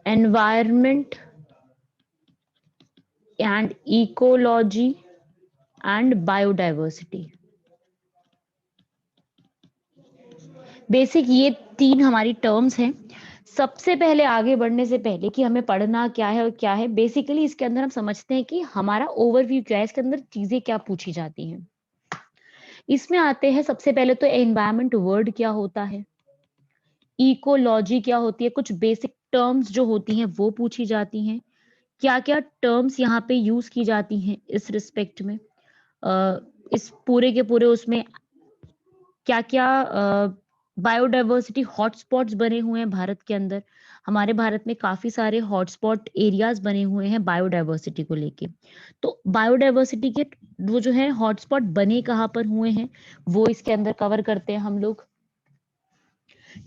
Environment and ecology and biodiversity. Basic ये 3 हमारी terms हैं। सबसे पहले आगे बढ़ने से पहले कि हमें पढ़ना क्या है और क्या है, बेसिकली इसके अंदर हम समझते हैं कि हमारा ओवरव्यू क्या है, इसके अंदर चीजें क्या पूछी जाती हैं। इसमें आते हैं सबसे पहले तो एनवायरमेंट वर्ड क्या होता है, इकोलॉजी क्या होती है, कुछ बेसिक टर्म्स जो होती हैं वो पूछी जाती हैं, क्या क्या टर्म्स यहाँ पे यूज की जाती हैं इस रिस्पेक्ट में, इस पूरे के पूरे उसमें क्या क्या बायोडाइवर्सिटी हॉटस्पॉट्स बने हुए हैं भारत के अंदर। हमारे भारत में काफी सारे हॉटस्पॉट एरियाज बने हुए हैं बायोडाइवर्सिटी को लेके। तो बायोडाइवर्सिटी के वो जो है हॉटस्पॉट बने कहाँ पर हुए हैं वो इसके अंदर कवर करते हैं हम लोग।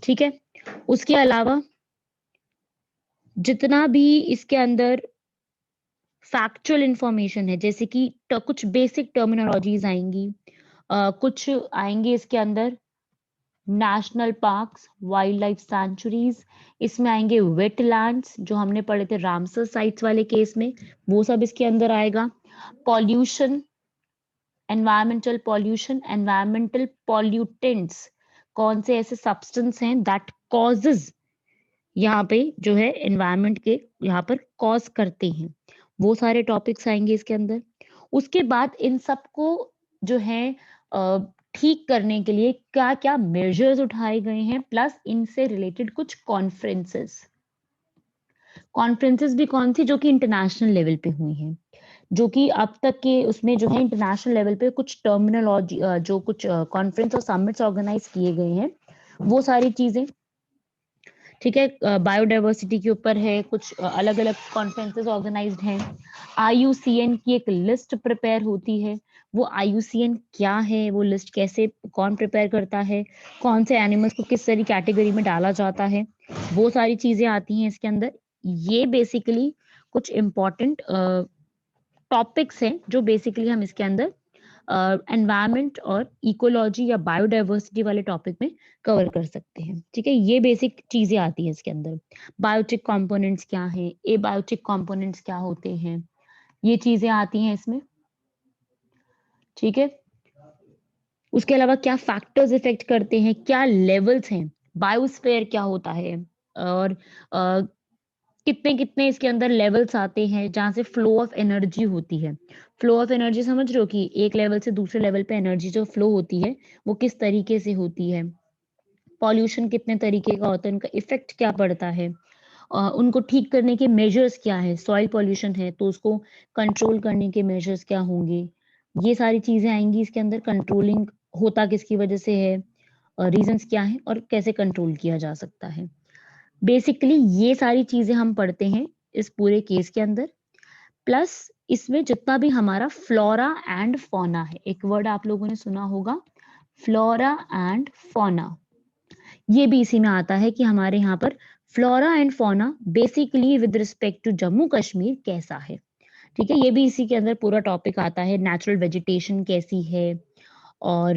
ठीक है, उसके अलावा जितना भी इसके अंदर फैक्चुअल इंफॉर्मेशन है, जैसे कि कुछ बेसिक टर्मिनोलॉजीज आएंगी, कुछ आएंगे इसके अंदर नेशनल पार्क्स, वाइल्ड लाइफ सैंचुरीज, इसमें आएंगे वेटलैंड्स जो हमने पढ़े थे रामसर साइट्स वाले केस में, वो सब इसके अंदर आएगा। Pollution, environmental pollution, environmental pollutants, कौन से ऐसे सब्सटेंस हैं दैट कॉजेज यहाँ पे जो है एनवायरमेंट के यहाँ पर कॉज करते हैं, वो सारे टॉपिक्स आएंगे इसके अंदर। उसके बाद इन सबको जो है ठीक करने के लिए क्या क्या मेजर्स उठाए गए हैं, प्लस इनसे रिलेटेड कुछ कॉन्फ्रेंसेस भी कौन सी, जो कि इंटरनेशनल लेवल पे हुई हैं, जो कि अब तक के उसमें जो है इंटरनेशनल लेवल पे कुछ टर्मिनोलॉजी जो कुछ कॉन्फ्रेंस और समिट्स ऑर्गेनाइज किए गए हैं, वो सारी चीजें। ठीक है, बायोडाइवर्सिटी के ऊपर है, कुछ अलग अलग कॉन्फ्रेंसेस ऑर्गेनाइज्ड हैं। आईयूसीएन की एक लिस्ट प्रिपेयर होती है, वो आईयूसीएन क्या है, वो लिस्ट कैसे कौन प्रिपेयर करता है, कौन से एनिमल्स को किस सारी कैटेगरी में डाला जाता है, वो सारी चीजें आती हैं इसके अंदर। ये बेसिकली कुछ इंपॉर्टेंट टॉपिक्स हैं जो बेसिकली हम इसके अंदर एनवायरमेंट और इकोलॉजी या बायोडाइवर्सिटी वाले टॉपिक में कवर कर सकते हैं। ठीक है, ये बेसिक चीजें आती हैं इसके अंदर। बायोटिक कंपोनेंट्स क्या हैं, ए बायोटिक कंपोनेंट्स क्या होते हैं, ये चीजें आती हैं इसमें। ठीक है, उसके अलावा क्या फैक्टर्स इफेक्ट करते हैं, क्या लेवल्स हैं, बायोस्फीयर क्या होता है, और कितने कितने इसके अंदर लेवल्स आते हैं जहां से फ्लो ऑफ एनर्जी होती है। फ्लो ऑफ एनर्जी समझ रहे हो कि एक लेवल से दूसरे लेवल पे एनर्जी जो फ्लो होती है वो किस तरीके से होती है। पॉल्यूशन कितने तरीके का होता है, उनका इफेक्ट क्या पड़ता है, उनको ठीक करने के मेजर्स क्या है। सॉइल पॉल्यूशन है तो उसको कंट्रोल करने के मेजर्स क्या होंगे, ये सारी चीजें आएंगी इसके अंदर। कंट्रोलिंग होता किसकी वजह से है, रीजंस क्या है और कैसे कंट्रोल किया जा सकता है। बेसिकली ये सारी चीजें हम पढ़ते हैं इस पूरे केस के अंदर। प्लस इसमें जितना भी हमारा फ्लोरा एंड फौना है, एक वर्ड आप लोगों ने सुना होगा, फ्लोरा एंड फौना, ये भी इसी में आता है कि हमारे यहाँ पर flora and fauna basically with respect to Jammu Kashmir कैसा है। ठीक है, ये भी इसी के अंदर पूरा टॉपिक आता है। नेचुरल वेजिटेशन कैसी है और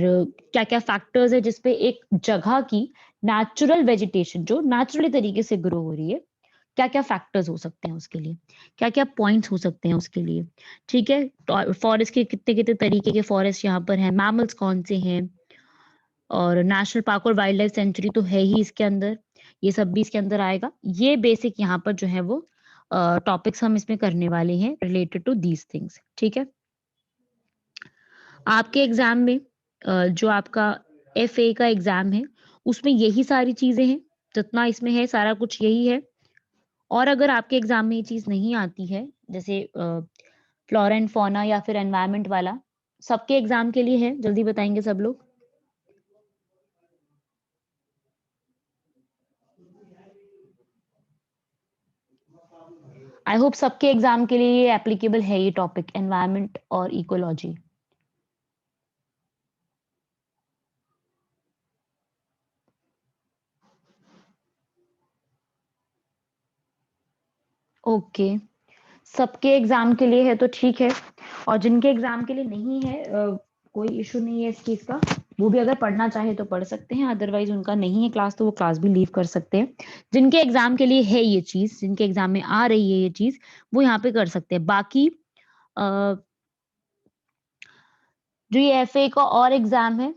क्या क्या फैक्टर्स है जिसपे एक जगह की नेचुरल वेजिटेशन जो नेचुरली तरीके से ग्रो हो रही है, क्या क्या फैक्टर्स हो सकते हैं उसके लिए, क्या क्या पॉइंट्स हो सकते हैं उसके लिए। ठीक है, फॉरेस्ट के कितने कितने तरीके के फॉरेस्ट यहाँ पर हैं, मैमल्स कौन से हैं, और नेशनल पार्क और वाइल्ड लाइफ सेंचुरी तो है ही इसके अंदर, ये सब भी इसके अंदर आएगा। ये बेसिक यहाँ पर जो है वो टॉपिक्स हम इसमें करने वाले हैं रिलेटेड टू दीज थिंग्स। ठीक है, आपके एग्जाम में जो आपका एफए का एग्जाम है उसमें यही सारी चीजें हैं, जितना इसमें है सारा कुछ यही है। और अगर आपके एग्जाम में ये चीज नहीं आती है, जैसे फ्लोरा एंड फौना या फिर एनवायरमेंट वाला, सबके एग्जाम के लिए है, जल्दी बताएंगे सब लोग। आई होप सबके एग्जाम के लिए ये एप्लीकेबल है ये टॉपिक, एनवायरमेंट और इकोलॉजी। ओके, सबके एग्जाम के लिए है तो ठीक है, और जिनके एग्जाम के लिए नहीं है कोई इशू नहीं है इस चीज का। वो भी अगर पढ़ना चाहे तो पढ़ सकते हैं, अदरवाइज उनका नहीं है क्लास तो वो क्लास भी लीव कर सकते हैं। जिनके एग्जाम के लिए है ये चीज, जिनके एग्जाम में आ रही है ये चीज, वो यहाँ पे कर सकते हैं। बाकी जो ये एफए का और एग्जाम है,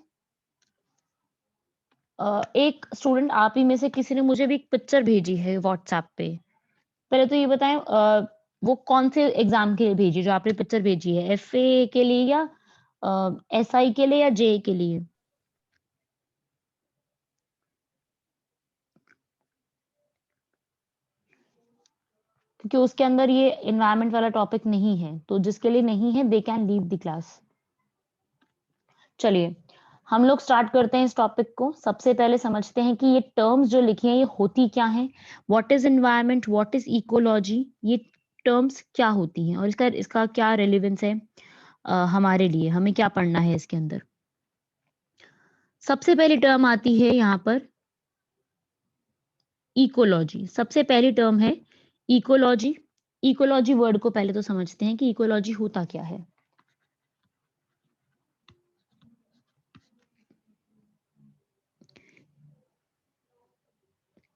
एक स्टूडेंट आप ही में से किसी ने मुझे भी एक पिक्चर भेजी है व्हाट्सएप पे। पहले तो ये बताएं वो कौन से एग्जाम के लिए भेजी, जो आपने पिक्चर भेजी है, एफए के लिए या एसआई के लिए या जे के लिए? क्योंकि उसके अंदर ये एनवायरनमेंट वाला टॉपिक नहीं है, तो जिसके लिए नहीं है they can leave the class. चलिए हम लोग स्टार्ट करते हैं इस टॉपिक को। सबसे पहले समझते हैं कि ये टर्म्स जो लिखी हैं ये होती क्या हैं। What is environment, what is ecology, ये टर्म्स क्या होती हैं और इसका इसका क्या रेलिवेंस है हमारे लिए, हमें क्या पढ़ना है इसके अंदर। सबसे पहली टर्म आती है यहाँ पर इकोलॉजी। सबसे पहली टर्म है इकोलॉजी। इकोलॉजी वर्ड को पहले तो समझते हैं कि इकोलॉजी होता क्या है।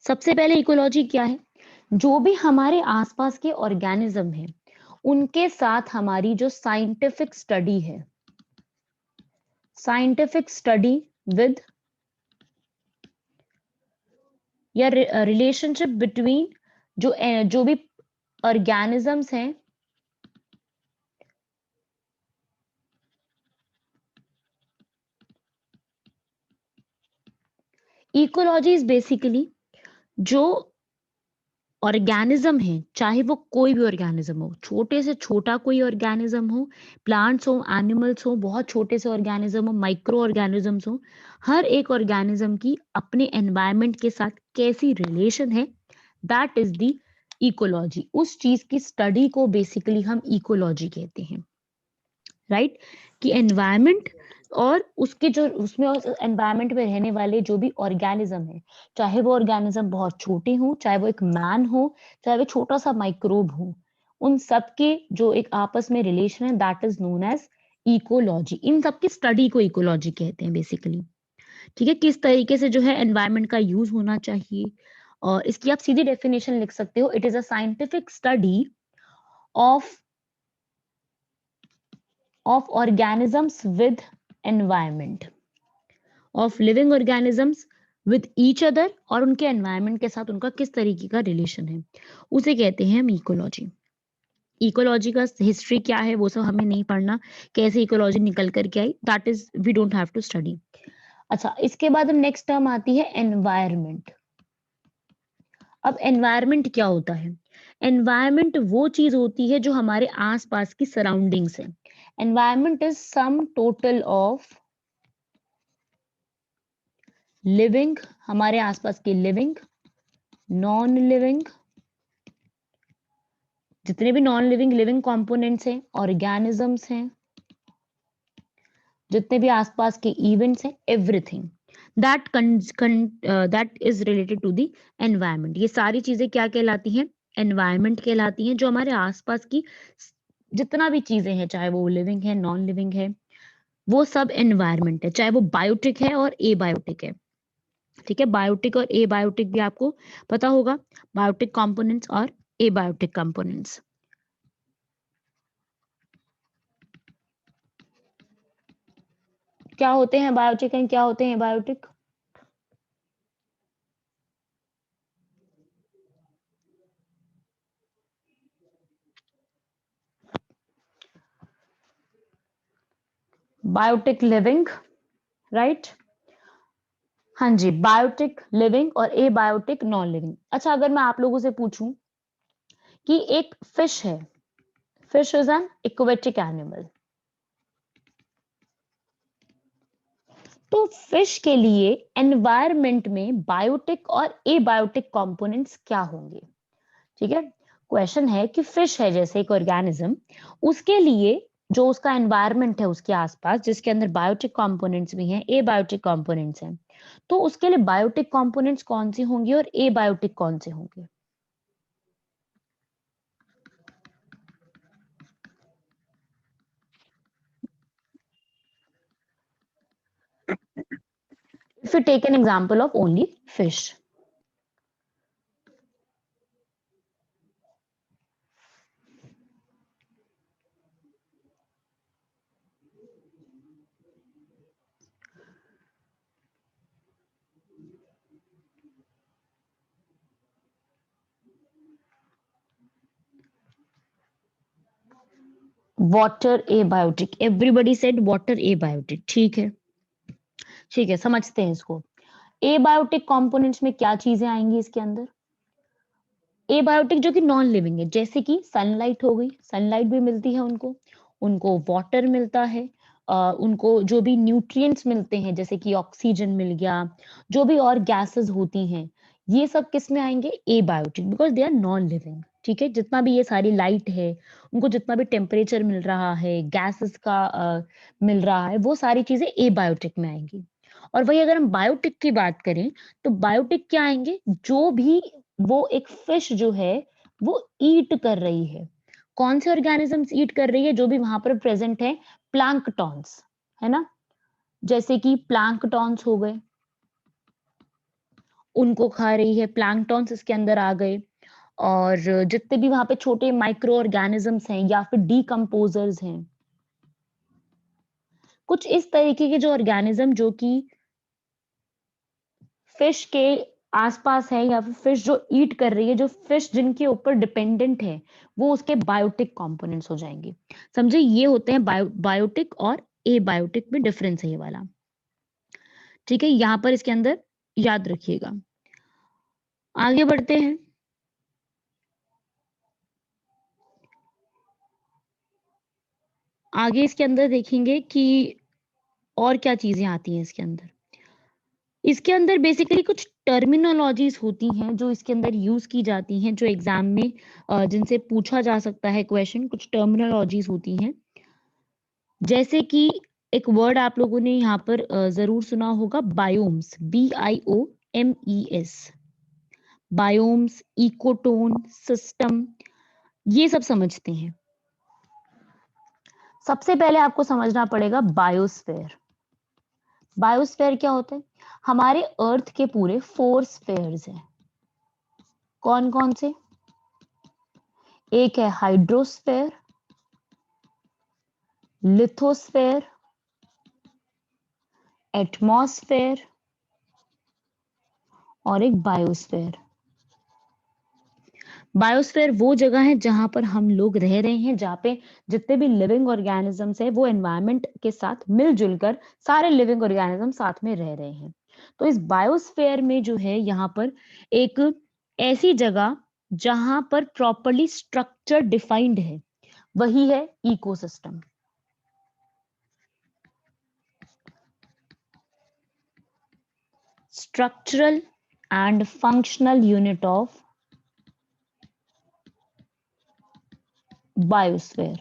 सबसे पहले इकोलॉजी क्या है? जो भी हमारे आसपास के ऑर्गेनिज्म हैं उनके साथ हमारी जो साइंटिफिक स्टडी है, साइंटिफिक स्टडी विद या रिलेशनशिप बिटवीन जो भी ऑर्गेनिजम्स हैं, इकोलॉजी इज बेसिकली जो ऑर्गेनिज्म है, चाहे वो कोई भी ऑर्गेनिज्म हो, छोटे से छोटा कोई ऑर्गेनिज्म हो, प्लांट्स हो, एनिमल्स हो, बहुत छोटे से ऑर्गेनिज्म हो, माइक्रो ऑर्गेनिजम्स हो, हर एक ऑर्गेनिज्म की अपने एनवायरनमेंट के साथ कैसी रिलेशन है, दैट इज द इकोलॉजी। उस चीज की स्टडी को बेसिकली हम इकोलॉजी कहते हैं, राइट? कि एनवायरनमेंट और उसके जो उसमें एनवायरनमेंट में रहने वाले जो भी ऑर्गेनिज्म है, चाहे वो ऑर्गेनिज्म बहुत छोटे हों, चाहे वो एक मैन हो, चाहे वो छोटा सा माइक्रोब हो, उन सब के जो एक आपस में रिलेशन है that is known as ecology. इन सब की स्टडी को इकोलॉजी कहते हैं बेसिकली। ठीक है, किस तरीके से जो है एनवायरनमेंट का यूज होना चाहिए, और इसकी आप सीधी डेफिनेशन लिख सकते हो, it is a scientific study of organisms with environment, of living organisms with each other, और उनके एनवायरनमेंट के साथ उनका किस तरीके का रिलेशन है, उसे कहते हैं हम इकोलॉजी। इकोलॉजी का हिस्ट्री क्या है वो सब हमें नहीं पढ़ना, कैसे इकोलॉजी निकल करके आई, that is we don't have to study. अच्छा, इसके बाद हम नेक्स्ट टर्म आती है एनवायरनमेंट। अब एनवायरनमेंट क्या होता है? एनवायरनमेंट वो चीज होती है जो हमारे आसपास की सराउंडिंग्स है। Environment is sum total of living, हमारे आसपास के लिविंग, नॉन लिविंग, जितने भी नॉन लिविंग लिविंग कंपोनेंट्स हैं, ऑर्गेनिजम्स हैं, जितने भी आसपास के इवेंट्स हैं, everything that that is related to the environment. ये सारी चीजें क्या कहलाती हैं? एनवायरनमेंट कहलाती हैं। जो हमारे आसपास की जितना भी चीजें हैं, चाहे वो लिविंग है, नॉन लिविंग है, वो सब एनवायरनमेंट है, चाहे वो बायोटिक है और एबायोटिक है। ठीक है, बायोटिक और एबायोटिक भी आपको पता होगा, बायोटिक कंपोनेंट्स और एबायोटिक कंपोनेंट्स। क्या होते हैं बायोटिक एंड क्या होते हैं एबायोटिक? Biotic living, right? हाँ जी, बायोटिक लिविंग और एबायोटिक नॉन लिविंग। अच्छा, अगर मैं आप लोगों से पूछूं कि एक फिश है, fish is an aquatic animal, तो फिश के लिए एनवायरनमेंट में बायोटिक और एबायोटिक कंपोनेंट्स क्या होंगे? ठीक है, क्वेश्चन है कि फिश है जैसे एक ऑर्गेनिज्म, उसके लिए जो उसका एनवायरनमेंट है उसके आसपास, जिसके अंदर बायोटिक कंपोनेंट्स भी हैं, एबायोटिक कंपोनेंट्स हैं, तो उसके लिए बायोटिक कंपोनेंट्स कौन से होंगे और एबायोटिक कौन से होंगे? If you take an example of only fish. Water abiotic, everybody said water abiotic, ठीक है, ठीक है, समझते हैं इसको। एबायोटिक कंपोनेंट्स में क्या चीजें आएंगी इसके अंदर? एबायोटिक जो कि नॉन लिविंग है, जैसे कि सनलाइट हो गई, सनलाइट भी मिलती है उनको, उनको वाटर मिलता है, उनको जो भी न्यूट्रिएंट्स मिलते हैं जैसे कि ऑक्सीजन मिल गया, जो भी और गैसेस होती हैं, ये सब किस में आएंगे? Abiotic, because they are non living. ठीक है, जितना भी ये सारी लाइट है, उनको जितना भी टेम्परेचर मिल रहा है, गैसेस का मिल रहा है, वो सारी चीजें एबायोटिक में आएंगी। और वही अगर हम बायोटिक की बात करें, तो बायोटिक क्या आएंगे? जो भी वो एक फिश जो है वो ईट कर रही है, कौन से ऑर्गेनिजम्स ईट कर रही है? जो भी वहां पर प्रेजेंट है, प्लैंकटॉन्स, है ना, जैसे कि प्लैंकटॉन्स हो गए, उनको खा रही है, प्लैंकटॉन्स इसके अंदर आ गए। और जितने भी वहां पे छोटे माइक्रो ऑर्गेनिजम्स हैं या फिर डीकम्पोजर्स हैं, कुछ इस तरीके के जो ऑर्गेनिज्म जो कि फिश के आसपास है, या फिर फिश जो ईट कर रही है, जो फिश जिनके ऊपर डिपेंडेंट है, वो उसके बायोटिक कंपोनेंट्स हो जाएंगे। समझे, ये होते हैं बायोटिक और एबायोटिक में डिफरेंस है ये वाला। ठीक है, यहां पर इसके अंदर याद रखिएगा। आगे बढ़ते हैं। आगे इसके अंदर देखेंगे कि और क्या चीजें आती हैं इसके अंदर। इसके अंदर बेसिकली कुछ टर्मिनोलॉजीज होती हैं जो इसके अंदर यूज की जाती हैं, जो एग्जाम में जिनसे पूछा जा सकता है क्वेश्चन। कुछ टर्मिनोलॉजीज होती हैं, जैसे कि एक वर्ड आप लोगों ने यहाँ पर जरूर सुना होगा, biomes, BIOMES, biomes, ecotone, system, ये सब समझते हैं। सबसे पहले आपको समझना पड़ेगा बायोस्फेयर। बायोस्फेयर क्या होता है? हमारे अर्थ के पूरे 4 स्फेयर्स हैं। कौन कौन से? एक है हाइड्रोस्फेयर, लिथोस्फेयर, एटमॉस्फेयर और एक बायोस्फेयर। बायोस्फेयर वो जगह है जहां पर हम लोग रह रहे हैं, जहां पे जितने भी लिविंग ऑर्गेनिजम्स है वो एनवायरनमेंट के साथ मिलजुल कर सारे लिविंग ऑर्गेनिज्म साथ में रह रहे हैं। तो इस बायोस्फेयर में जो है यहाँ पर एक ऐसी जगह जहां पर प्रॉपरली स्ट्रक्चर डिफाइंड है, वही है ecosystem. Structural and functional unit of biosphere.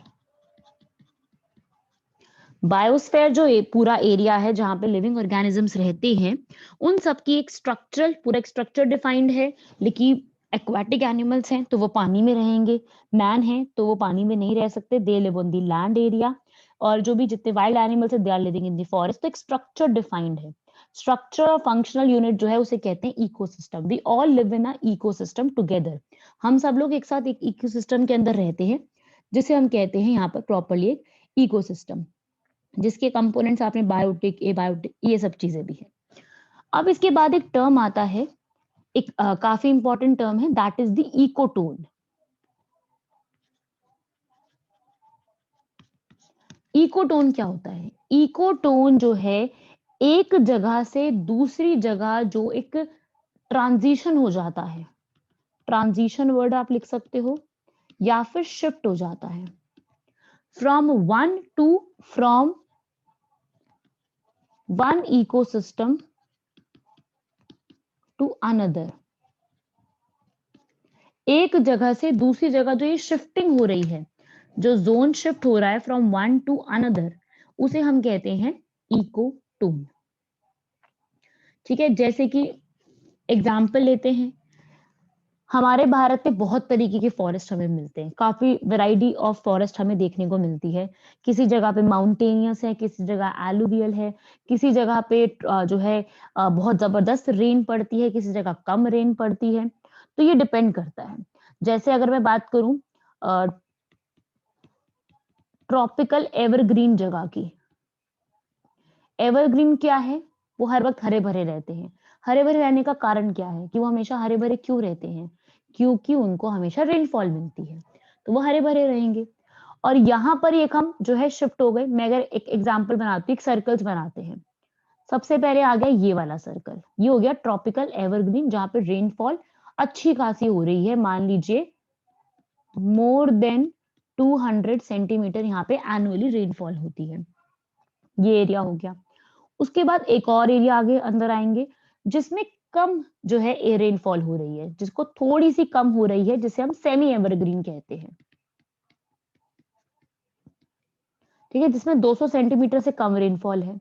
Biosphere जो पूरा एरिया है जहां पे लिविंग ऑर्गेनिजम्स रहते हैं, उन सब की एक स्ट्रक्चरल, पूरा एक स्ट्रक्चर डिफाइंड है। लेकिन एक्वाटिक एनिमल्स हैं तो वो पानी में रहेंगे, मैन है तो वो पानी में नहीं रह सकते, they live on the land area. और जो भी जितने वाइल्ड एनिमल्स है, they are living in the forest. तो एक स्ट्रक्चर डिफाइंड है। स्ट्रक्चर और फंक्शनल यूनिट जो है उसे कहते हैं ecosystem. We all live in a ecosystem together. हम सब लोग एक साथ एक इकोसिस्टम के अंदर रहते हैं, जिसे हम कहते हैं यहाँ पर प्रॉपरली एक इकोसिस्टम, जिसके कंपोनेंट्स आपने बायोटिक, एबायोटिक, ये सब चीजें भी है। अब इसके बाद एक टर्म आता है, एक काफी इंपॉर्टेंट टर्म है, that is the ecotone. Ecotone क्या होता है? इकोटोन जो है एक जगह से दूसरी जगह जो एक ट्रांजिशन हो जाता है, ट्रांजिशन वर्ड आप लिख सकते हो, या फिर शिफ्ट हो जाता है from one ecosystem to another. एक जगह से दूसरी जगह जो ये शिफ्टिंग हो रही है, जो जोन शिफ्ट हो रहा है फ्रॉम वन टू अनदर, उसे हम कहते हैं इकोटोन। ठीक है, जैसे कि एग्जाम्पल लेते हैं, हमारे भारत में बहुत तरीके के फॉरेस्ट हमें मिलते हैं, काफी वैरायटी ऑफ फॉरेस्ट हमें देखने को मिलती है। किसी जगह पे माउंटेनियस है, किसी जगह एलुवियल है, किसी जगह पे जो है बहुत जबरदस्त रेन पड़ती है, किसी जगह कम रेन पड़ती है। तो ये डिपेंड करता है। जैसे अगर मैं बात करूं ट्रॉपिकल एवरग्रीन जगह की, एवरग्रीन क्या है? वो हर वक्त हरे भरे रहते हैं। हरे भरे रहने का कारण क्या है कि वो हमेशा हरे भरे क्यों रहते हैं? क्योंकि उनको हमेशा रेनफॉल मिलती है, तो वो हरे भरे रहेंगे। और यहाँ पर एक हम जो है शिफ्ट हो गए। मैं अगर एक एग्जांपल बनाती हूँ, एक सर्कल्स बनाते हैं। सबसे पहले आ गया ये वाला सर्कल, ये हो गया ट्रॉपिकल एवरग्रीन, जहाँ पे रेनफॉल अच्छी खासी हो रही है। मान लीजिए मोर देन 200 सेंटीमीटर यहाँ पे एनुअली रेनफॉल होती है। ये एरिया हो गया। उसके बाद एक और एरिया आगे अंदर आएंगे, जिसमें कम जो है रेनफॉल हो रही है, जिसको थोड़ी सी कम हो रही है, जिसे हम सेमी एवरग्रीन कहते हैं। ठीक है, जिसमें 200 सेंटीमीटर से कम रेनफॉल है।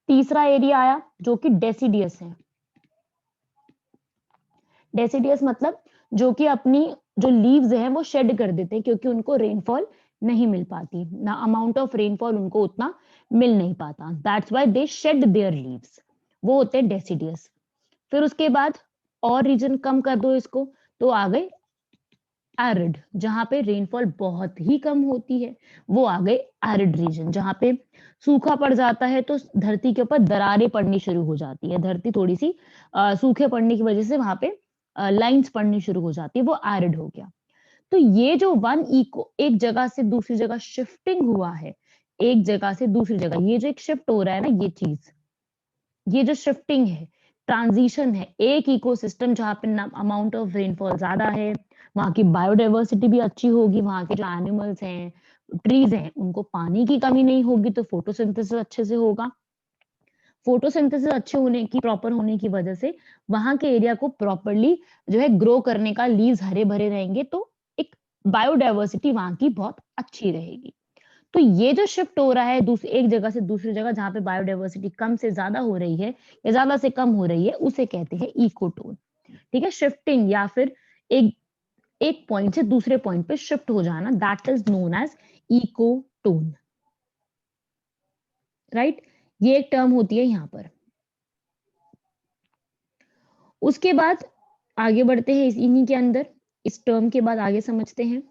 तीसरा एरिया आया जो कि डेसिडियस है। डेसिडियस मतलब जो कि अपनी जो लीव्स हैं वो शेड कर देते हैं, क्योंकि उनको रेनफॉल नहीं मिल पाती, ना अमाउंट ऑफ रेनफॉल उनको उतना मिल नहीं पाता, that's why they shade there leaves. वो होते हैं डेसिडियस। फिर उसके बाद और रीजन कम कर दो इसको, तो आ गए एरिड, जहां पे रेनफॉल बहुत ही कम होती है। वो आ गए एरिड रीजन, जहां पे सूखा पड़ जाता है तो धरती के ऊपर दरारें पड़नी शुरू हो जाती है। धरती थोड़ी सी सूखे पड़ने की वजह से वहां पे लाइंस पड़नी शुरू हो जाती है, वो एरिड हो गया। तो ये जो वन इको एक जगह से दूसरी जगह शिफ्टिंग हुआ है, एक जगह से दूसरी जगह, ये जो एक शिफ्ट हो रहा है ना, ये चीज, ये जो शिफ्टिंग है, ट्रांजिशन है, एक इकोसिस्टम जहाँ पे अमाउंट ऑफ रेनफॉल ज्यादा है, वहां की बायोडाइवर्सिटी भी अच्छी होगी, वहां के जो एनिमल्स हैं, ट्रीज हैं, उनको पानी की कमी नहीं होगी, तो फोटोसिंथेसिस अच्छे से होगा। फोटोसिंथेसिस अच्छे होने की, प्रॉपर होने की वजह से वहां के एरिया को प्रॉपरली जो है ग्रो करने का, लीव्स हरे भरे रहेंगे, तो एक बायोडाइवर्सिटी वहां की बहुत अच्छी रहेगी। तो ये जो शिफ्ट हो रहा है दूसरी एक जगह से दूसरी जगह, जहां पे बायोडाइवर्सिटी कम से ज्यादा हो रही है या ज्यादा से कम हो रही है, उसे कहते हैं इकोटोन। ठीक है, शिफ्टिंग या फिर एक एक पॉइंट से दूसरे पॉइंट पे शिफ्ट हो जाना, that is known as ecotone. Right, ये एक टर्म होती है यहां पर। उसके बाद आगे बढ़ते हैं इन्हीं के अंदर, इस टर्म के बाद आगे समझते हैं।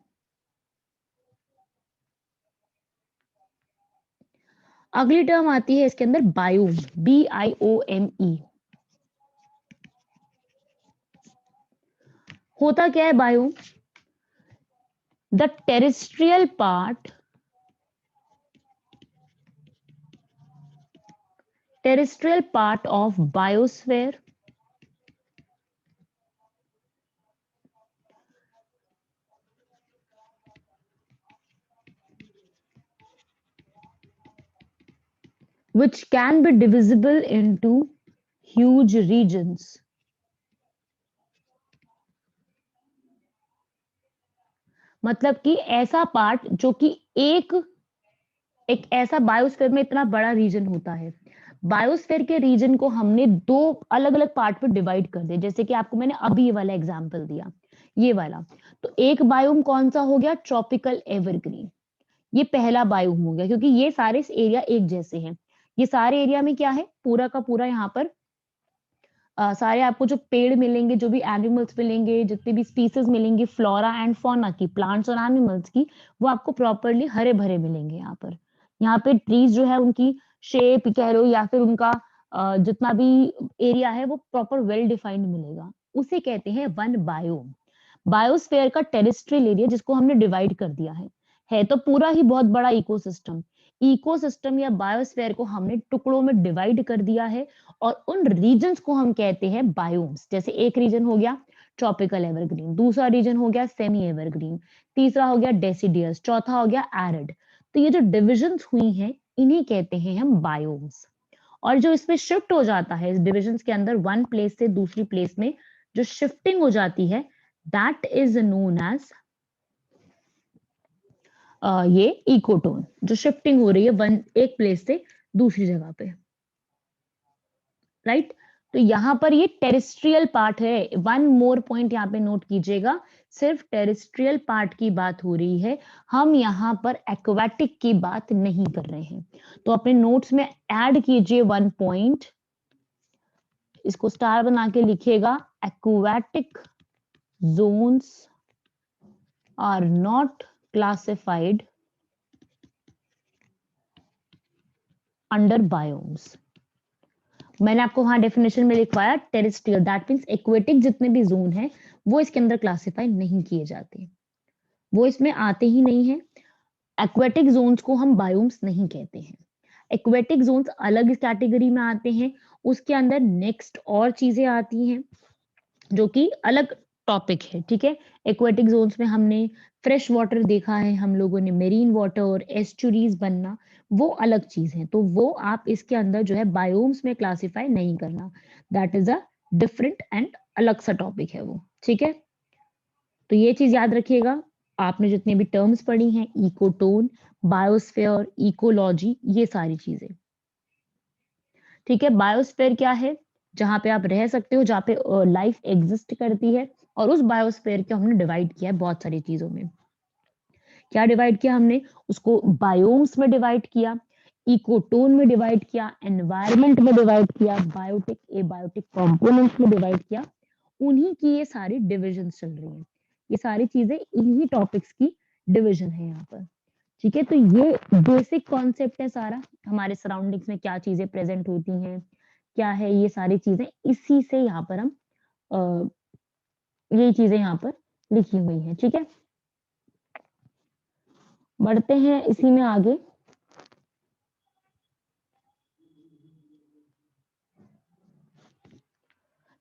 अगली टर्म आती है इसके अंदर बायोम, BIOME। होता क्या है biome? The terrestrial part, of biosphere which can be divisible into huge regions। मतलब कि ऐसा पार्ट जो कि एक एक ऐसा बायोस्फीयर में इतना बड़ा रीजन होता है। बायोस्फीयर के रीजन को हमने दो अलग अलग पार्ट में डिवाइड कर दिया, जैसे कि आपको मैंने अभी ये वाला एग्जांपल दिया, ये वाला। तो एक बायोम कौन सा हो गया? Tropical evergreen. ये पहला बायोम हो गया, क्योंकि ये सारे एरिया एक जैसे हैं। ये सारे एरिया में क्या है, पूरा का पूरा यहाँ पर सारे आपको जो पेड़ मिलेंगे, जो भी एनिमल्स मिलेंगे, जितनी भी स्पीसीज मिलेंगी, फ्लोरा एंड फौना की, प्लांट्स और एनिमल्स की, वो आपको प्रॉपरली हरे भरे मिलेंगे यहाँ पर। यहाँ पे ट्रीज जो है उनकी शेप कह लो या फिर उनका जितना भी एरिया है वो प्रॉपर वेल डिफाइंड मिलेगा। उसे कहते हैं वन बायोम। बायोस्फेयर का टेरेस्ट्रियल एरिया जिसको हमने डिवाइड कर दिया है तो पूरा ही बहुत बड़ा इकोसिस्टम। इकोसिस्टम या बायोस्फेयर को हमने टुकड़ों में डिवाइड कर दिया है, और उन रीजन्स को हम कहते हैं बायोम्स। जैसे एक रीजन हो गया ट्रॉपिकल एवरग्रीन, दूसरा रीजन हो गया सेमी एवरग्रीन, तीसरा हो गया डेसिडियस, चौथा हो गया एरिड। तो ये जो डिविजन्स हुई हैं, इन्हीं कहते हैं हम बायोम्स। और जो इसमें शिफ्ट हो जाता है इस डिविजन्स के अंदर, वन प्लेस से दूसरी प्लेस में जो शिफ्टिंग हो जाती है, दैट इज नोन एज ये इकोटोन। जो शिफ्टिंग हो रही है वन एक प्लेस से दूसरी जगह पे, राइट। तो यहाँ पर ये टेरेस्ट्रियल पार्ट है। वन मोर पॉइंट यहाँ पे नोट कीजिएगा, सिर्फ टेरेस्ट्रियल पार्ट की बात हो रही है, हम यहाँ पर एक्वाटिक की बात नहीं कर रहे हैं। तो अपने नोट्स में ऐड कीजिए वन पॉइंट, इसको स्टार बना के लिखिएगा, aquatic zones are not classified under biomes। मैंने आपको वहां डेफिनेशन में लिखवाया टेरेस्ट्रियल, दैट मीन्स एक्वेटिक जितने भी जोन है वो इसके अंदर क्लासिफाई नहीं किए जाते, वो इसमें आते ही नहीं है। एक्वेटिक जोन्स को हम बायोम्स नहीं कहते हैं। एक्वेटिक जोन्स अलग इस कैटेगरी में आते हैं, उसके अंदर नेक्स्ट और चीजें आती हैं जो कि अलग टॉपिक है, ठीक है। एक्वेटिक जोन्स में हमने फ्रेश वाटर देखा है, हम लोगों ने मेरीन वाटर और एस्चुरीज बनना, वो अलग चीज है, तो वो आप इसके अंदर जो है बायोम्स में क्लासिफाई नहीं करना, that is a different and अलग सा टॉपिक है वो, ठीक है। तो ये चीज याद रखिएगा, आपने जितने भी टर्म्स पढ़ी हैं, इकोटोन, बायोस्फीयर, इकोलॉजी, ये सारी चीजें, ठीक है। बायोस्फीयर क्या है? जहां पे आप रह सकते हो, जहां पे लाइफ एग्जिस्ट करती है, और उस बायोस्फीयर को हमने डिवाइड किया है बहुत सारी चीजों में। क्या डिवाइड किया हमने? उसको बायोम्स में डिवाइड किया, इकोटोन में डिवाइड किया, एनवायरमेंट में डिवाइड किया, बायोटिक एबायोटिक कंपोनेंट्स में डिवाइड किया। उन्हीं की ये सारी डिविजन चल रही हैं, ये सारी चीजें इन्हीं टॉपिक्स की डिविजन है यहाँ पर, ठीक है। तो ये बेसिक कॉन्सेप्ट है सारा, हमारे सराउंडिंग्स में क्या चीजें प्रेजेंट होती हैं, क्या है ये सारी चीजें, इसी से यहाँ पर हम यही चीजें यहाँ पर लिखी हुई हैं, ठीक है। बढ़ते हैं इसी में आगे।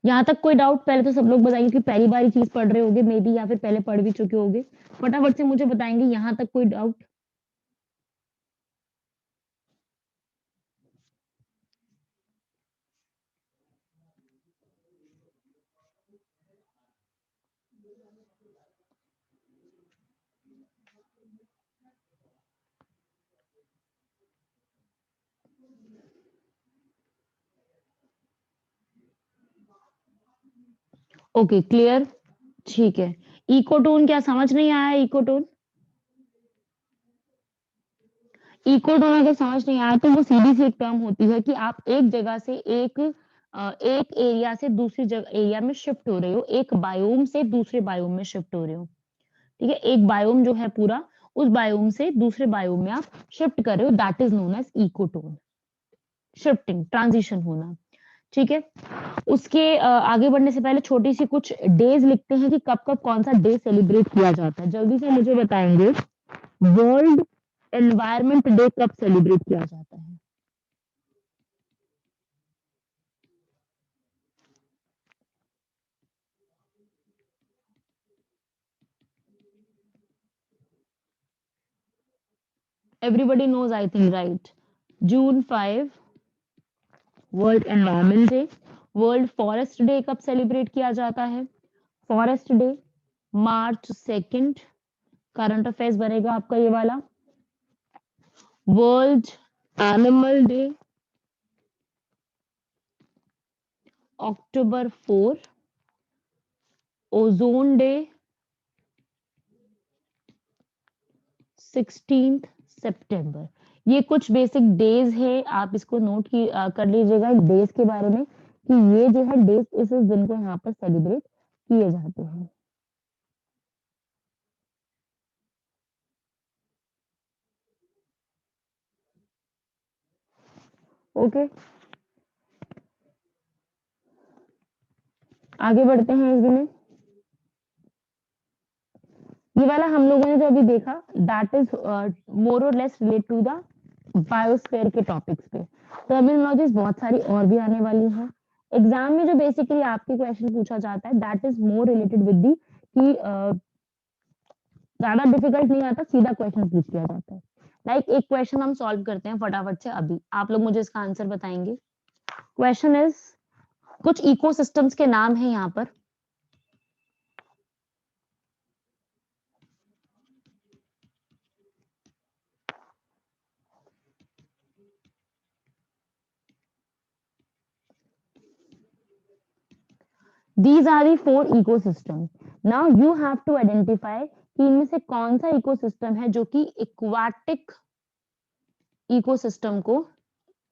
यहाँ तक कोई डाउट? पहले तो सब लोग बताइए कि पहली बार चीज पढ़ रहे होगे मे बी, या फिर पहले पढ़ भी चुके होगे, फटाफट से मुझे बताएंगे यहाँ तक कोई डाउट। ओके क्लियर, ठीक है। इकोटोन क्या समझ नहीं आया? इकोटोन, इकोटोन अगर समझ नहीं आया तो वो सीधी सी एक टर्म होती है कि आप एक जगह से एक एरिया से दूसरी जगह एरिया में शिफ्ट हो रहे हो, एक बायोम से दूसरे बायोम में शिफ्ट हो रहे हो, ठीक है। एक बायोम जो है पूरा, उस बायोम से दूसरे बायोम में आप शिफ्ट कर रहे हो, that is known as ecotone, shifting, transition होना, ठीक है। उसके आगे बढ़ने से पहले छोटी सी कुछ डेज लिखते हैं कि कब कब कौन सा डे सेलिब्रेट किया जाता है, जल्दी से मुझे बताएंगे। वर्ल्ड एनवायरमेंट डे कब सेलिब्रेट किया जाता है? Everybody knows I think, right? June 5 world environment day. World forest day कब सेलिब्रेट किया जाता है? Forest day March 2, current affairs बनेगा आपका ये वाला। World animal day October 4, ozone day 16 सितंबर। ये कुछ बेसिक डेज है, आप इसको नोट की कर लीजिएगा डेज के बारे में, कि ये जो है डेज इस दिन को यहाँ पर सेलिब्रेट किए जाते हैं। ओके, आगे बढ़ते हैं इसमें। ये वाला हम लोगों ने जो अभी देखा, दैट इज मोर और less relate to the biosphere के टॉपिक्स पे। टर्मिनोलॉजीज बहुत सारी और भी आने वाली हैं एग्जाम में, जो बेसिकली आपके क्वेश्चन पूछा जाता है that is more related with the, कि ज्यादा डिफिकल्ट नहीं आता, सीधा क्वेश्चन पूछ लिया जाता है। लाइक एक क्वेश्चन हम सॉल्व करते हैं फटाफट से, अभी आप लोग मुझे इसका आंसर बताएंगे। क्वेश्चन इज, कुछ इकोसिस्टम्स के नाम है यहाँ पर, These are the 4 ecosystem. Now you have to identify कि इनमें से कौन सा इकोसिस्टम है जो कि एक्वाटिक इकोसिस्टम को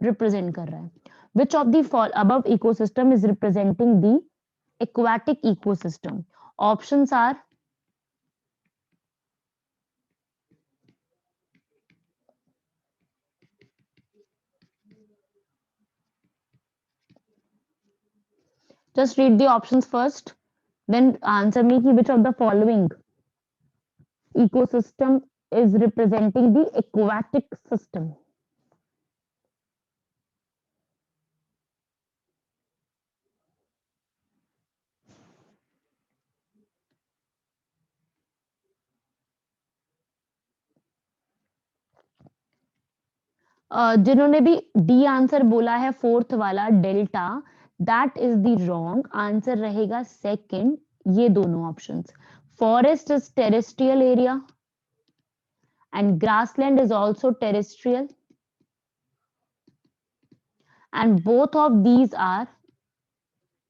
रिप्रेजेंट कर रहा है. Which of the above ecosystem is representing the aquatic ecosystem? Options are just read the options first, then answer me ki which of the following ecosystem is representing the aquatic system. जिन्होंने भी D answer बोला है fourth वाला delta, that is the wrong answer रहेगा second, ये दोनों options. Forest is terrestrial area and grassland is also terrestrial and both of these are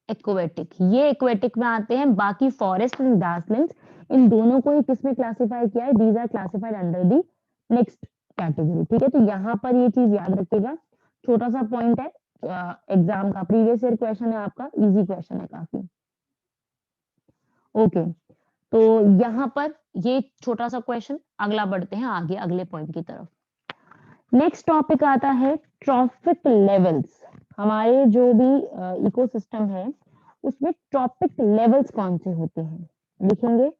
aquatic. ये aquatic में आते हैं. बाकी फॉरेस्ट एंड ग्रासलैंड इन दोनों को ही किसमें क्लासिफाई किया है? These are classified under the next category. ठीक है, तो यहाँ पर ये चीज याद रखिएगा. छोटा सा पॉइंट है, एग्जाम का प्रीवियस ईयर क्वेश्चन है, आपका इजी क्वेश्चन है काफी. ओके, तो यहाँ पर ये छोटा सा क्वेश्चन. अगला बढ़ते हैं आगे अगले पॉइंट की तरफ. नेक्स्ट टॉपिक आता है ट्रॉफिक लेवल्स. हमारे जो भी इकोसिस्टम है उसमें ट्रॉपिक लेवल्स कौन से होते हैं? लिखेंगे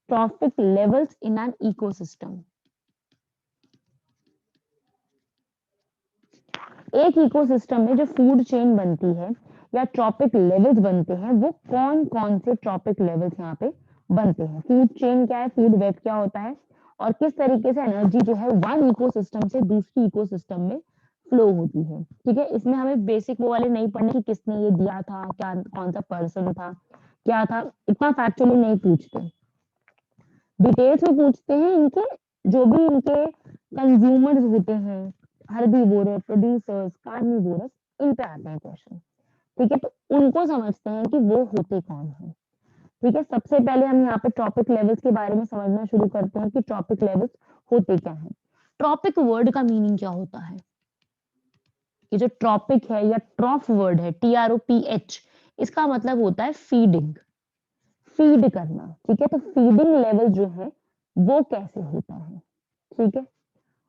trophic levels in an ecosystem. एक इकोसिस्टम में जो फूड चेन बनती है या ट्रॉपिक लेवल्स बनते हैं, वो कौन कौन से ट्रॉपिक लेवल्स यहाँ पे बनते हैं? फूड चेन क्या है, फूड वेब क्या होता है, और किस तरीके से एनर्जी जो है वन इकोसिस्टम से दूसरी इकोसिस्टम में फ्लो होती है. ठीक है, इसमें हमें बेसिक वो वाले नहीं पढ़ने कि किसने ये दिया था, क्या कौन सा पर्सन था, क्या था, इतना फैक्चुअली नहीं पूछते. डिटेल्स में पूछते हैं इनके जो भी इनके कंज्यूमर्स होते हैं, हर्बीवोरस, प्रोड्यूसर्स, कार्निवोरस, इन पे आते हैं क्वेश्चन. ठीक है, तो उनको समझते हैं कि वो होते कौन है. ठीक है, सबसे पहले हम यहाँ पे ट्रॉपिक लेवल्स के बारे में समझना शुरू करते हैं कि ट्रॉपिक लेवल्स होते क्या हैं. ट्रॉपिक वर्ड का मीनिंग क्या होता है? ये जो ट्रॉपिक है या ट्रॉफ वर्ड है, TROPH, इसका मतलब होता है फीडिंग, फीड करना. ठीक है, तो फीडिंग लेवल जो है वो कैसे होता है, ठीक है,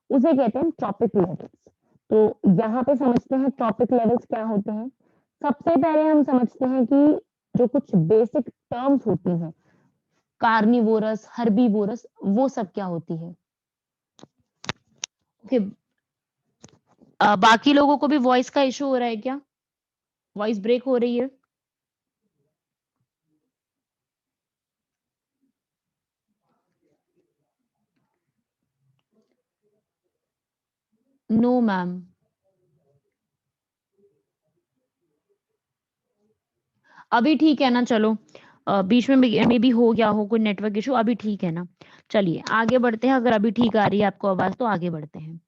उसे कहते हैं ट्रॉपिक लेवल्स. तो यहाँ पे समझते हैं ट्रॉपिक लेवल्स क्या होते हैं. सबसे पहले हम समझते हैं कि जो कुछ बेसिक टर्म्स होती हैं, कार्निवोरस, हर्बीवोरस, वो सब क्या होती है. ओके, बाकी लोगों को भी वॉइस का इशू हो रहा है क्या? वॉइस ब्रेक हो रही है? No ma'am. अभी ठीक है ना? चलो, बीच में मे भी हो गया हो कोई नेटवर्क इशू. अभी ठीक है ना? चलिए आगे बढ़ते हैं. अगर अभी ठीक आ रही है आपको आवाज तो आगे बढ़ते हैं.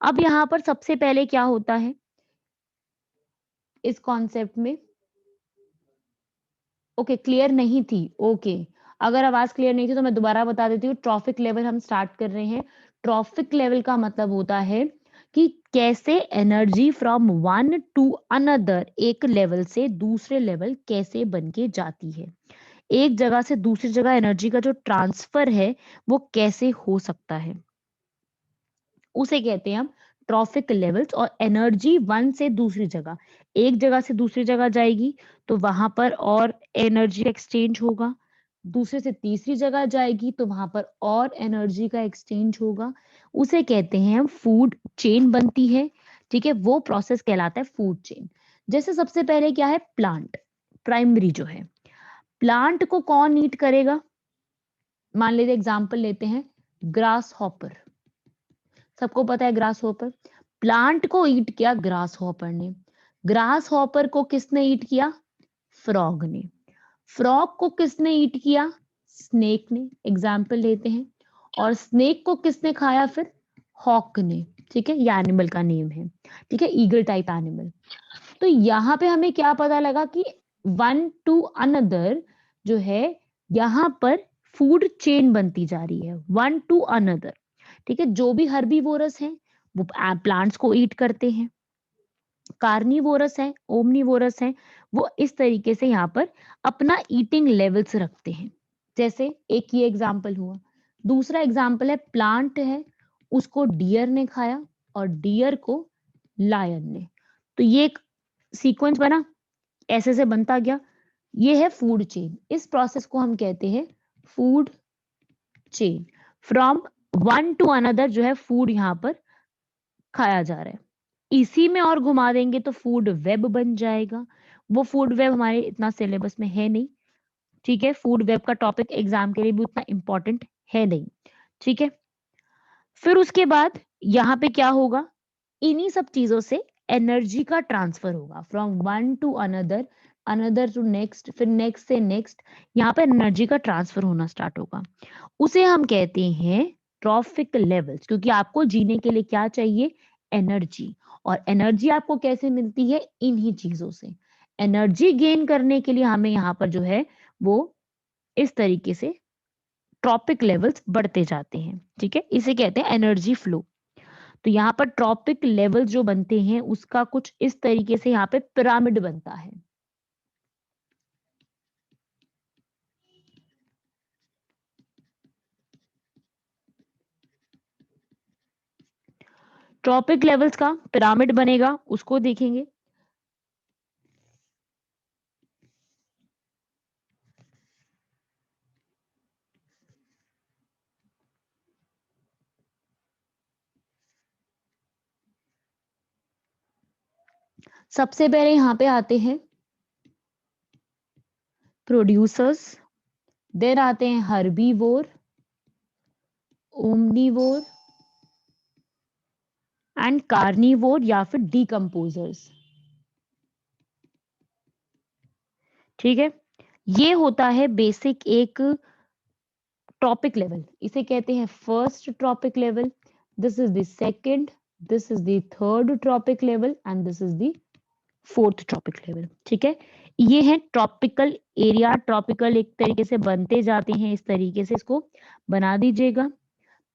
अब यहाँ पर सबसे पहले क्या होता है इस कॉन्सेप्ट में? ओके, क्लियर नहीं थी. ओके, अगर आवाज क्लियर नहीं थी तो मैं दोबारा बता देती हूँ. ट्रॉफिक लेवल हम स्टार्ट कर रहे हैं. ट्रॉफिक लेवल का मतलब होता है कि कैसे energy from one to another, एक लेवल से दूसरे लेवल कैसे बन के जाती है. एक जगह से दूसरी जगह एनर्जी का जो ट्रांसफर है वो कैसे हो सकता है, उसे कहते हैं हम ट्रॉफिक लेवल्स. और एनर्जी वन से दूसरी जगह, एक जगह से दूसरी जगह जाएगी तो वहां पर और एनर्जी एक्सचेंज होगा. दूसरे से तीसरी जगह जाएगी तो वहां पर और एनर्जी का एक्सचेंज होगा. उसे कहते हैं हम फूड चेन बनती है. ठीक है, वो प्रोसेस कहलाता है फूड चेन. जैसे सबसे पहले क्या है, प्लांट, प्राइमरी जो है. प्लांट को कौन ईट करेगा? मान लीजिए एग्जांपल लेते हैं, ग्रास हॉपर. सबको पता है ग्रास हॉपर. प्लांट को ईट किया ग्रास हॉपर ने. ग्रास हॉपर को किसने ईट किया? फ्रॉग ने. फ्रॉग को किसने ईट किया? स्नेक ने. एग्जाम्पल लेते हैं. और स्नेक को किसने खाया फिर? हॉक ने. ठीक है, ये एनिमल का नेम है. ठीक है, ईगल टाइप एनिमल. तो यहाँ पे हमें क्या पता लगा कि वन टू अनदर जो है यहाँ पर फूड चेन बनती जा रही है, वन टू अनदर। ठीक है, जो भी हर्बीवोरस हैं वो प्लांट्स को ईट करते हैं, कार्निवोरस है, ओमनीवोरस है, वो इस तरीके से यहाँ पर अपना ईटिंग लेवल्स रखते हैं। जैसे एक ये एग्जाम्पल हुआ। दूसरा एग्जाम्पल है प्लांट है, उसको डियर ने खाया और डियर को लायन ने। तो ये एक सीक्वेंस बना, ऐसे से बनता गया। ये है फूड चेन। इस प्रोसेस को हम कहते हैं food chain. From one to another जो है फूड यहाँ पर खाया जा रहा है। इसी में और घुमा देंगे तो फूड वेब बन जाएगा। वो फूड वेब हमारे इतना सिलेबस में है नहीं। ठीक है, फूड वेब का टॉपिक एग्जाम के लिए भी उतना इंपॉर्टेंट है नहीं। ठीक है, फिर उसके बाद यहाँ पे क्या होगा, इन्हीं सब चीजों से एनर्जी का ट्रांसफर होगा from one to another, another to next, फिर नेक्स्ट से नेक्स्ट, यहाँ पे एनर्जी का ट्रांसफर होना स्टार्ट होगा। उसे हम कहते हैं ट्रॉफिक लेवल्स, क्योंकि आपको जीने के लिए क्या चाहिए, एनर्जी। और एनर्जी आपको कैसे मिलती है, इन्हीं चीजों से। एनर्जी गेन करने के लिए हमें यहाँ पर जो है वो इस तरीके से ट्रॉपिक लेवल्स बढ़ते जाते हैं। ठीक है, इसे कहते हैं एनर्जी फ्लो। तो यहाँ पर ट्रॉपिक लेवल जो बनते हैं उसका कुछ इस तरीके से यहाँ पे पिरामिड बनता है। ट्रॉपिक लेवल्स का पिरामिड बनेगा, उसको देखेंगे। सबसे पहले यहाँ पे आते हैं प्रोड्यूसर्स, देन आते हैं हर्बीवोर, ओमनीवोर एंड कार्निवोर या फिर डिकम्पोजर्स। ठीक है, ये होता है बेसिक एक ट्रॉपिक लेवल। इसे कहते हैं first trophic level, this is the second, this is the third trophic level and this is the fourth trophic level. ठीक है, ये है ट्रॉपिकल एरिया। ट्रॉपिकल एक तरीके से बनते जाते हैं, इस तरीके से इसको बना दीजिएगा।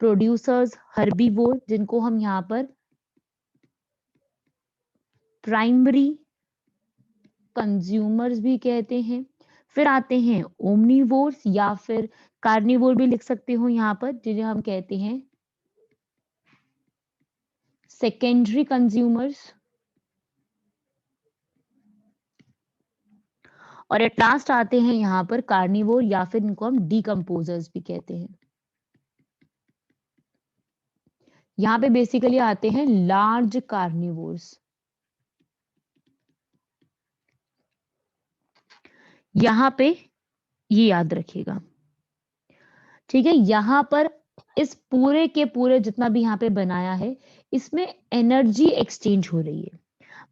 प्रोड्यूसर्स, हर्बीवोर, जिनको हम यहाँ पर प्राइमरी कंज्यूमर्स भी कहते हैं। फिर आते हैं ओमनीवोर्स या फिर कार्निवोर भी लिख सकते हो यहाँ पर, जिन्हें हम कहते हैं सेकेंडरी कंज्यूमर्स। और एट लास्ट आते हैं यहाँ पर कार्निवोर या फिर इनको हम डिकम्पोजर्स भी कहते हैं। यहाँ पे बेसिकली आते हैं लार्ज कार्निवोर्स। यहाँ पे ये याद रखिएगा। ठीक है, यहाँ पर इस पूरे के पूरे जितना भी यहाँ पे बनाया है, इसमें एनर्जी एक्सचेंज हो रही है।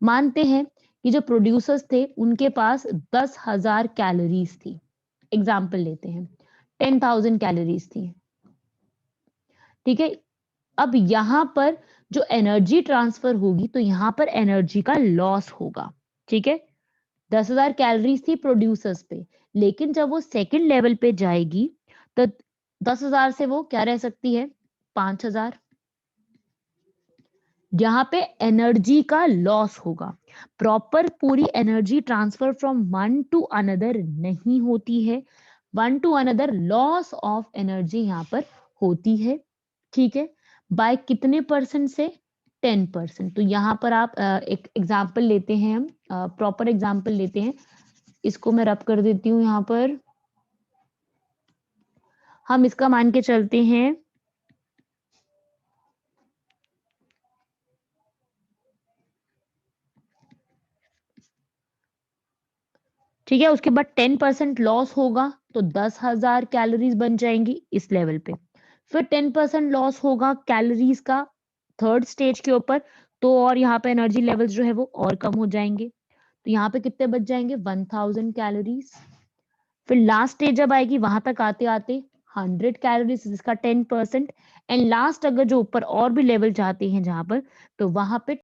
मानते हैं कि जो प्रोड्यूसर्स थे उनके पास 10,000 कैलोरीज थी, एग्जाम्पल लेते हैं 10,000 कैलोरीज थी। ठीक है, अब यहाँ पर जो एनर्जी ट्रांसफर होगी तो यहाँ पर एनर्जी का लॉस होगा। ठीक है, 10,000 कैलोरीज थी प्रोड्यूसर्स पे, लेकिन जब वो सेकंड लेवल पे जाएगी तो 10,000 से वो क्या रह सकती है, 5,000। यहाँ पे एनर्जी का लॉस होगा। प्रॉपर पूरी energy transfer from one to another नहीं होती है, one to another loss of energy यहाँ पर होती है। ठीक है, बाय कितने परसेंट से, 10%। तो यहाँ पर आप एक एग्जाम्पल लेते हैं, हम प्रॉपर एग्जाम्पल लेते हैं। इसको मैं रब कर देती हूँ यहाँ पर। हम इसका मान के चलते हैं ठीक है, उसके बाद 10% लॉस होगा तो 10,000 कैलोरीज बन जाएंगी इस लेवल पे। फिर 10% लॉस होगा कैलोरीज का थर्ड स्टेज के ऊपर, तो और यहाँ पे एनर्जी लेवल्स जो है वो और कम हो जाएंगे। तो यहाँ पे कितने बच जाएंगे, 1000 कैलोरीज। फिर लास्ट स्टेज जब आएगी वहां तक आते आते 100 कैलोरीज, जिसका 10%। एंड लास्ट अगर जो ऊपर और भी लेवल चाहते हैं जहां पर, तो वहां पे